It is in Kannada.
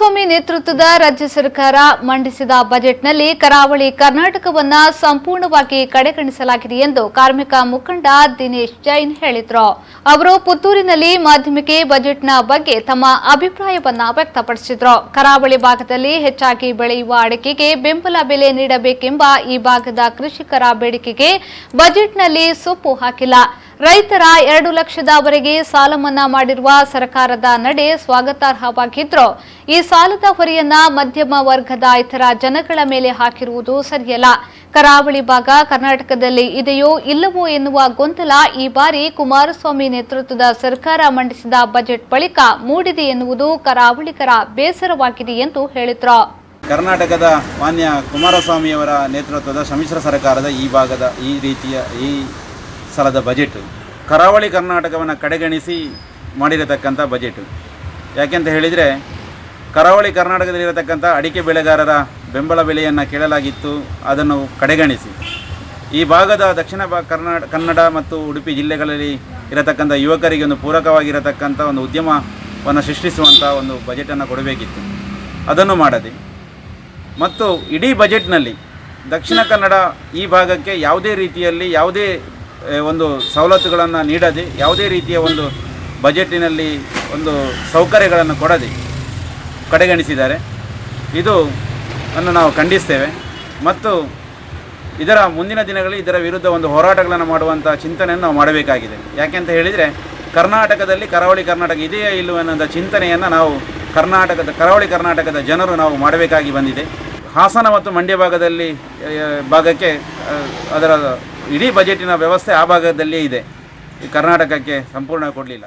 ಕುಮಾರಸ್ವಾಮಿ ನೇತೃತ್ವದ ರಾಜ್ಯ ಸರ್ಕಾರ ಮಂಡಿಸಿದ ಬಜೆಟ್ನಲ್ಲಿ ಕರಾವಳಿ ಕರ್ನಾಟಕವನ್ನ ಸಂಪೂರ್ಣವಾಗಿ ಕಡೆಗಣಿಸಲಾಗಿದೆ ಎಂದು ಕಾರ್ಮಿಕ ಮುಖಂಡ ದಿನೇಶ್ ಜೈನ್ ಹೇಳಿದರು. ಅವರು ಪುತ್ತೂರಿನಲ್ಲಿ ಮಾಧ್ಯಮಕ್ಕೆ ಬಜೆಟ್ನ ಬಗ್ಗೆ ತಮ್ಮ ಅಭಿಪ್ರಾಯವನ್ನ ವ್ಯಕ್ತಪಡಿಸಿದರು. ಕರಾವಳಿ ಭಾಗದಲ್ಲಿ ಹೆಚ್ಚಾಗಿ ಬೆಳೆಯುವ ಅಡಿಕೆಗೆ ಬೆಂಬಲ ಬೆಲೆ ನೀಡಬೇಕೆಂಬ ಈ ಭಾಗದ ಕೃಷಿಕರ ಬೇಡಿಕೆಗೆ ಬಜೆಟ್ನಲ್ಲಿ ಸೊಪ್ಪು ಹಾಕಿಲ್ಲ. ರೈತರ 2 ಲಕ್ಷದವರೆಗೆ ಸಾಲ ಮನ್ನಾ ಮಾಡಿರುವ ಸರ್ಕಾರದ ನಡೆ ಸ್ವಾಗತಾರ್ಹವಾಗಿದ್ದರೂ ಈ ಸಾಲದ ಹೊರೆಯನ್ನ ಮಧ್ಯಮ ವರ್ಗದ ಇತರ ಜನಗಳ ಮೇಲೆ ಹಾಕಿರುವುದು ಸರಿಯಲ್ಲ. ಕರಾವಳಿ ಭಾಗ ಕರ್ನಾಟಕದಲ್ಲಿ ಇದೆಯೋ ಇಲ್ಲವೋ ಎನ್ನುವ ಗೊಂದಲ ಈ ಬಾರಿ ಕುಮಾರಸ್ವಾಮಿ ನೇತೃತ್ವದ ಸರ್ಕಾರ ಮಂಡಿಸಿದ ಬಜೆಟ್ ಬಳಿಕ ಮೂಡಿದೆ ಎನ್ನುವುದು ಕರಾವಳಿಗರ ಬೇಸರವಾಗಿದೆ ಎಂದು ಹೇಳಿದರು. ಕರ್ನಾಟಕದ ಮಾನ್ಯ ಕುಮಾರಸ್ವಾಮಿಯವರ ನೇತೃತ್ವದ ಸಮ್ಮಿಶ್ರ ಸರ್ಕಾರದ ಈ ಭಾಗದ ಈ ರೀತಿಯ ಈ ಸಲದ ಬಜೆಟ್ ಕರಾವಳಿ ಕರ್ನಾಟಕವನ್ನು ಕಡೆಗಣಿಸಿ ಮಾಡಿರತಕ್ಕಂಥ ಬಜೆಟ್. ಯಾಕೆಂತ ಹೇಳಿದರೆ ಕರಾವಳಿ ಕರ್ನಾಟಕದಲ್ಲಿರತಕ್ಕಂಥ ಅಡಿಕೆ ಬೆಳೆಗಾರರ ಬೆಂಬಲ ಬೆಲೆಯನ್ನು ಕೇಳಲಾಗಿತ್ತು, ಅದನ್ನು ಕಡೆಗಣಿಸಿ ಈ ಭಾಗದ ದಕ್ಷಿಣ ಕನ್ನಡ ಮತ್ತು ಉಡುಪಿ ಜಿಲ್ಲೆಗಳಲ್ಲಿ ಇರತಕ್ಕಂಥ ಯುವಕರಿಗೆ ಒಂದು ಪೂರಕವಾಗಿರತಕ್ಕಂಥ ಒಂದು ಉದ್ಯಮವನ್ನು ಸೃಷ್ಟಿಸುವಂಥ ಒಂದು ಬಜೆಟನ್ನು ಕೊಡಬೇಕಿತ್ತು. ಅದನ್ನು ಮಾಡದೆ ಮತ್ತು ಇಡೀ ಬಜೆಟ್ನಲ್ಲಿ ದಕ್ಷಿಣ ಕನ್ನಡ ಈ ಭಾಗಕ್ಕೆ ಯಾವುದೇ ರೀತಿಯಲ್ಲಿ ಯಾವುದೇ ಒಂದು ಸವಲತ್ತುಗಳನ್ನು ನೀಡದೆ ಯಾವುದೇ ರೀತಿಯ ಒಂದು ಬಜೆಟಿನಲ್ಲಿ ಒಂದು ಸೌಕರ್ಯಗಳನ್ನು ಕೊಡದೆ ಕಡೆಗಣಿಸಿದ್ದಾರೆ. ಇದನ್ನು ನಾವು ಖಂಡಿಸ್ತೇವೆ ಮತ್ತು ಇದರ ಮುಂದಿನ ದಿನಗಳಲ್ಲಿ ಇದರ ವಿರುದ್ಧ ಒಂದು ಹೋರಾಟಗಳನ್ನು ಮಾಡುವಂಥ ಚಿಂತನೆಯನ್ನು ನಾವು ಮಾಡಬೇಕಾಗಿದೆ. ಯಾಕೆಂತ ಹೇಳಿದರೆ ಕರ್ನಾಟಕದಲ್ಲಿ ಕರಾವಳಿ ಕರ್ನಾಟಕ ಇದೆಯಾ ಇಲ್ಲವೋ ಅನ್ನೋಂಥ ಚಿಂತನೆಯನ್ನು ನಾವು ಕರಾವಳಿ ಕರ್ನಾಟಕದ ಜನರು ನಾವು ಮಾಡಬೇಕಾಗಿ ಬಂದಿದೆ. ಹಾಸನ ಮತ್ತು ಮಂಡ್ಯ ಭಾಗಕ್ಕೆ ಅದರ ಇಡೀ ಬಜೆಟಿನ ವ್ಯವಸ್ಥೆ ಆ ಭಾಗದಲ್ಲಿಯೇ ಇದೆ. ಈ ಕರ್ನಾಟಕಕ್ಕೆ ಸಂಪೂರ್ಣ ಕೊಡಲಿಲ್ಲ.